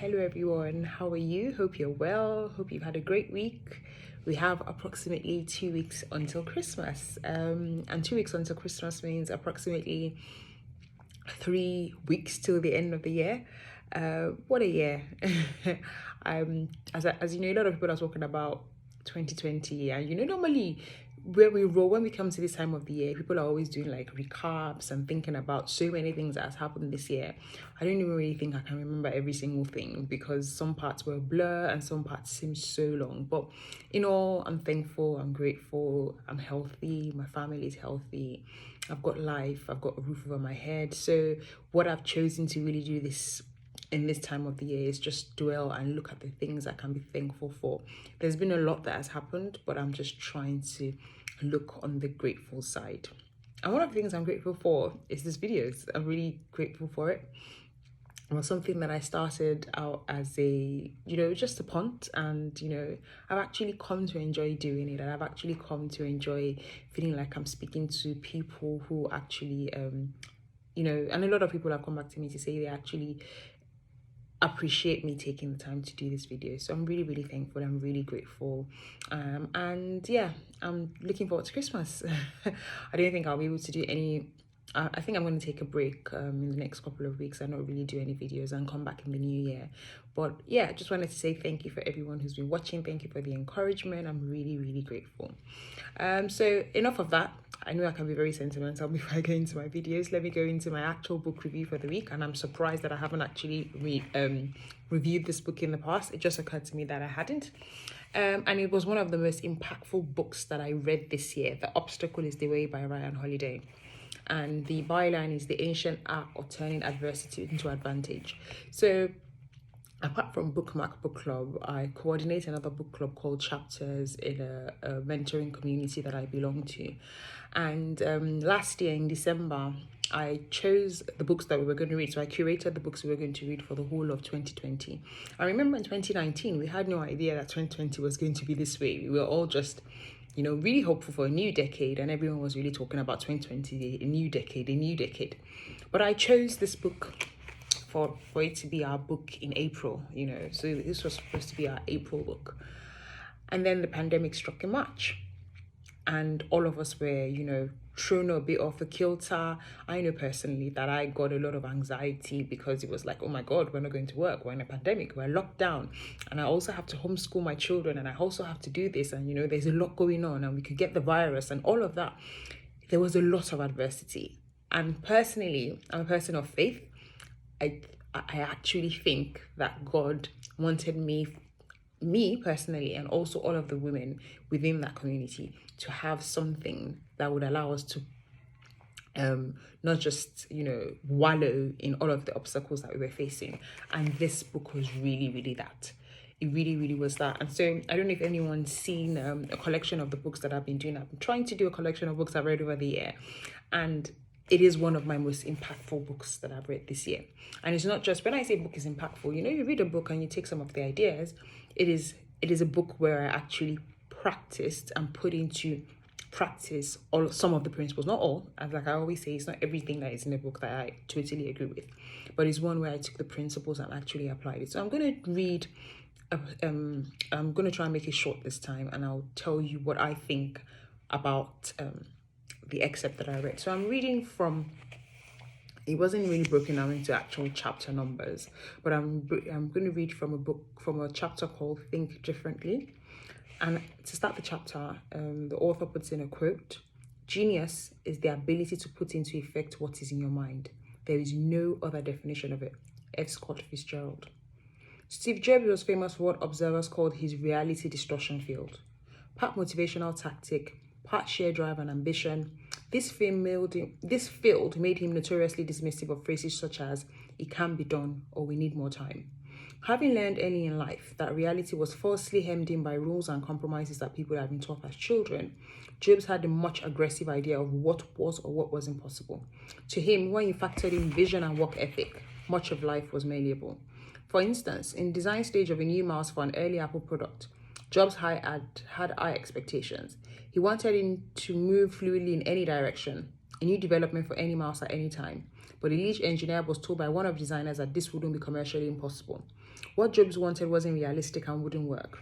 Hello everyone, how are you? Hope you're well. Hope you've had a great week. We have approximately 2 weeks until Christmas, and 2 weeks until Christmas means approximately 3 weeks till the end of the year. What a year. As you know, a lot of people are talking about 2020, and normally when we come to this time of the year, people are always doing like recaps and thinking about so many things that has happened this year. I don't even really think I can remember every single thing because some parts were a blur and some parts seem so long. But in all, I'm thankful, I'm grateful, I'm healthy, my family is healthy, I've got life, I've got a roof over my head. So what I've chosen to really do in this time of the year is just dwell and look at the things I can be thankful for. There's been a lot that has happened, but I'm just trying to look on the grateful side. And one of the things I'm grateful for is this videos. I'm really grateful for it. It was something that I started out as just a punt, and I've actually come to enjoy doing it, and I've actually come to enjoy feeling like I'm speaking to people who actually and a lot of people have come back to me to say they actually appreciate me taking the time to do this video. So I'm really, really thankful. I'm really grateful. And yeah, I'm looking forward to Christmas. I don't think I'll be able to do any. I think I'm going to take a break in the next couple of weeks and not really do any videos and come back in the new year. But yeah, I just wanted to say thank you for everyone who's been watching. Thank you for the encouragement. I'm really, really grateful. So enough of that. I know I can be very sentimental before I go into my videos. Let me go into my actual book review for the week. And I'm surprised that I haven't actually reviewed this book in the past. It just occurred to me that I hadn't. And it was one of the most impactful books that I read this year. The Obstacle is the Way by Ryan Holiday. And the byline is The Ancient Art of Turning Adversity into Advantage. So apart from Bookmark Book Club, I coordinate another book club called Chapters in a mentoring community that I belong to. And last year in December, I chose the books that we were going to read. So I curated the books we were going to read for the whole of 2020. I remember in 2019, we had no idea that 2020 was going to be this way. We were all just really hopeful for a new decade, and everyone was really talking about 2020, a new decade. But I chose this book for it to be our book in April, so this was supposed to be our April book. And then the pandemic struck in March, and all of us were, thrown a bit off the kilter. I know personally that I got a lot of anxiety because it was like, oh my God, we're not going to work. We're in a pandemic. We're locked down. And I also have to homeschool my children, and I also have to do this. And, there's a lot going on, and we could get the virus and all of that. There was a lot of adversity. And personally, I'm a person of faith. I actually think that God wanted me personally, and also all of the women within that community, to have something that would allow us to not just wallow in all of the obstacles that we were facing. And this book was really, really that. It really, really was that. And so I don't know if anyone's seen a collection of the books that I've been doing. I've been trying to do a collection of books I've read over the year, and it is one of my most impactful books that I've read this year. And it's not just, when I say book is impactful, you read a book and you take some of the ideas. It is a book where I actually practiced and put into practice some of the principles, not all. And like I always say, it's not everything that is in the book that I totally agree with, but it's one where I took the principles and actually applied it. So I'm going to read, I'm going to try and make it short this time, and I'll tell you what I think about the excerpt that I read. So I'm reading from, it wasn't really broken down into actual chapter numbers, but I'm going to read from a chapter called Think Differently. And to start the chapter, the author puts in a quote: "Genius is the ability to put into effect what is in your mind. There is no other definition of it." F. Scott Fitzgerald. Steve Jobs was famous for what observers called his reality distortion field. Part motivational tactic, part sheer drive and ambition, this field made him notoriously dismissive of phrases such as "it can be done" or "we need more time." Having learned early in life that reality was falsely hemmed in by rules and compromises that people had been taught as children, Jobs had a much aggressive idea of what was or what was impossible. To him, when you factored in vision and work ethic, much of life was malleable. For instance, in the design stage of a new mouse for an early Apple product, Jobs had high expectations. He wanted it to move fluidly in any direction, a new development for any mouse at any time. but the lead engineer was told by one of the designers that this wouldn't be commercially impossible. What Jobs wanted wasn't realistic and wouldn't work.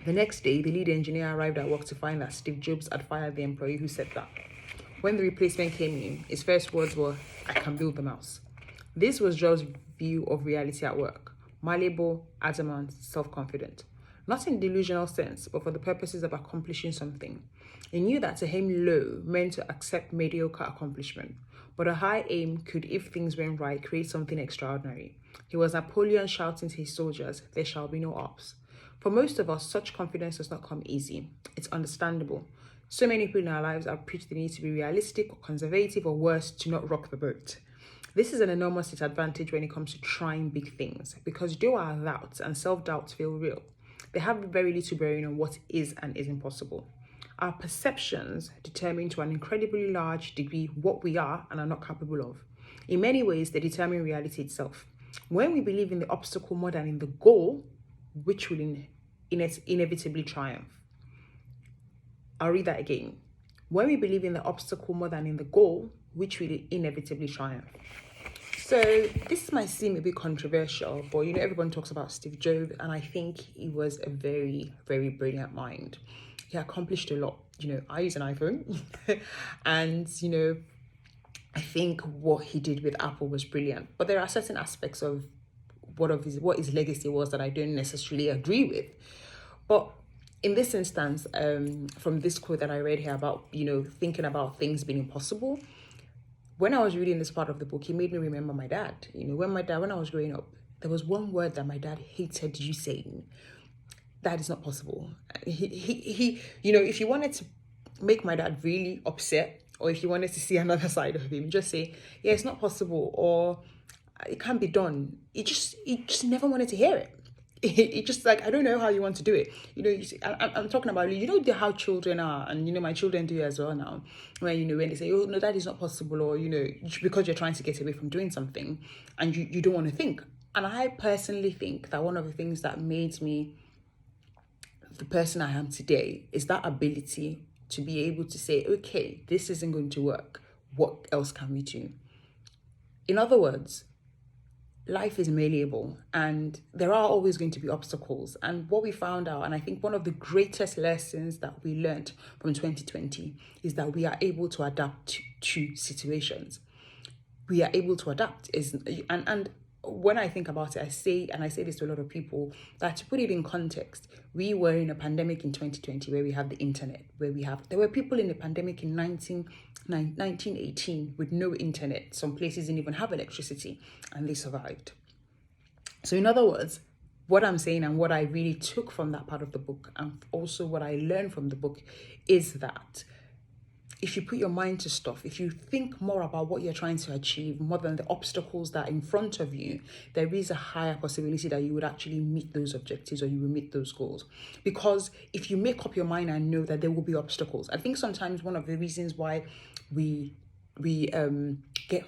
The next day, the lead engineer arrived at work to find that Steve Jobs had fired the employee who said that. When the replacement came in, his first words were, "I can build the mouse." This was Jobs' view of reality at work: malleable, adamant, self-confident. Not in delusional sense, but for the purposes of accomplishing something. He knew that to aim low meant to accept mediocre accomplishment, but a high aim could, if things went right, create something extraordinary. He was Napoleon shouting to his soldiers, "There shall be no ops." For most of us, such confidence does not come easy. It's understandable. So many people in our lives are preached the need to be realistic or conservative or worse, to not rock the boat. This is an enormous disadvantage when it comes to trying big things, because though our doubts and self-doubts feel real, they have very little bearing on what is and isn't possible. Our perceptions determine to an incredibly large degree what we are and are not capable of. In many ways, they determine reality itself. When we believe in the obstacle more than in the goal, which will inevitably triumph. I'll read that again. When we believe in the obstacle more than in the goal, which will inevitably triumph. So this might seem a bit controversial, but everyone talks about Steve Jobs, and I think he was a very, very brilliant mind. He accomplished a lot. I use an iPhone and I think what he did with Apple was brilliant. But there are certain aspects of what his legacy was that I don't necessarily agree with. But in this instance, from this quote that I read here about, thinking about things being impossible, when I was reading this part of the book, it made me remember my dad. When I was growing up, there was one word that my dad hated you saying. That is not possible. He if you wanted to make my dad really upset, or if you wanted to see another side of him, just say, yeah, it's not possible, or it can't be done. He just never wanted to hear it. It just like, I don't know how you want to do it. I'm talking about, how children are, and my children do as well now. When they say, oh no, that is not possible, or because you're trying to get away from doing something, and you don't want to think. And I personally think that one of the things that made me the person I am today is that ability to be able to say, okay, this isn't going to work. What else can we do? In other words, life is malleable and there are always going to be obstacles. And what we found out, and I think one of the greatest lessons that we learned from 2020 is that we are able to adapt to situations. We are able to adapt. And when I think about it, I say this to a lot of people, that to put it in context, we were in a pandemic in 2020 where we have the internet, there were people in the pandemic in 1918 with no internet. Some places didn't even have electricity, and they survived. So in other words, what I'm saying and what I really took from that part of the book, and also what I learned from the book, is that if you put your mind to stuff, if you think more about what you're trying to achieve more than the obstacles that are in front of you, there is a higher possibility that you would actually meet those objectives, or you will meet those goals. Because if you make up your mind and know that there will be obstacles, I think sometimes one of the reasons why we get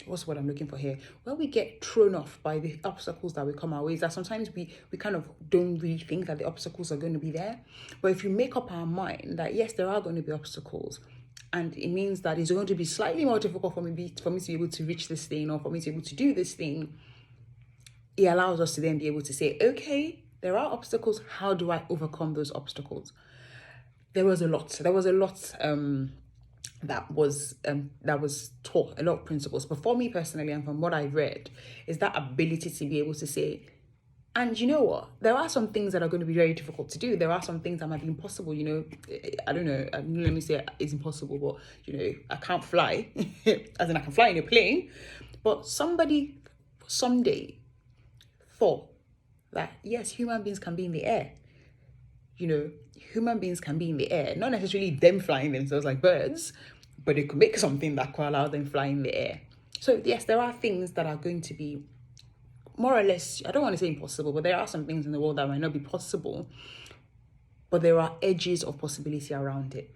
what's what I'm looking for here? Well, we get thrown off by the obstacles that will come our way, is that sometimes we kind of don't really think that the obstacles are going to be there. But if you make up our mind that yes, there are going to be obstacles, and it means that it's going to be slightly more difficult for me to be able to reach this thing, or for me to be able to do this thing, it allows us to then be able to say, okay, there are obstacles. How do I overcome those obstacles? There was a lot that was taught, a lot of principles. But for me personally, and from what I read, is that ability to be able to say, and you know what, there are some things that are going to be very difficult to do. There are some things that might be impossible. I don't know, let me say it's impossible, but I can't fly as in I can fly in a plane. But somebody someday thought that yes, human beings can be in the air. Human beings can be in the air, not necessarily them flying themselves like birds, but they could make something that could allow them fly in the air. So yes, there are things that are going to be more or less, I don't want to say impossible, but there are some things in the world that might not be possible, but there are edges of possibility around it.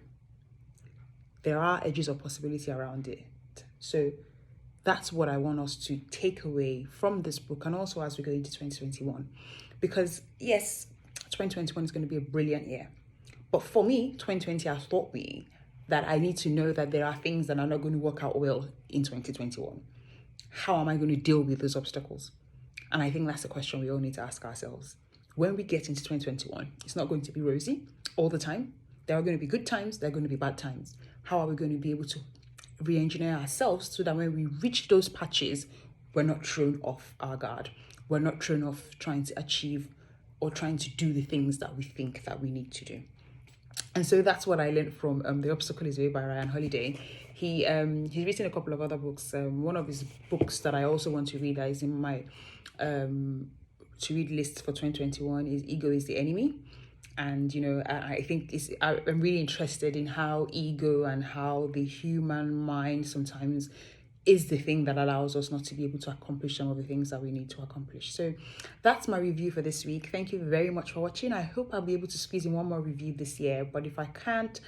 So that's what I want us to take away from this book, and also as we go into 2021. Because yes, 2021 is going to be a brilliant year. But for me, 2020 has taught me that I need to know that there are things that are not going to work out well in 2021. How am I going to deal with those obstacles? And I think that's the question we all need to ask ourselves. When we get into 2021, it's not going to be rosy all the time. There are going to be good times, there are going to be bad times. How are we going to be able to re-engineer ourselves so that when we reach those patches, we're not thrown off our guard? We're not thrown off trying to achieve or trying to do the things that we think that we need to do. And so that's what I learned from The Obstacle Is Way by Ryan Holiday. He's written a couple of other books. One of his books that I also want to read, that is in my to read list for 2021, is Ego is the Enemy. And I think I'm really interested in how ego and how the human mind sometimes is the thing that allows us not to be able to accomplish some of the things that we need to accomplish. So that's my review for this week. Thank you very much for watching. I hope I'll be able to squeeze in one more review this year, but if I can't,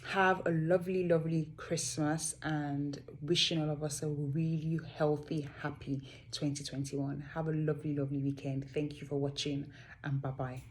have a lovely, lovely Christmas, and wishing all of us a really healthy, happy 2021. Have a lovely, lovely weekend. Thank you for watching, and bye-bye.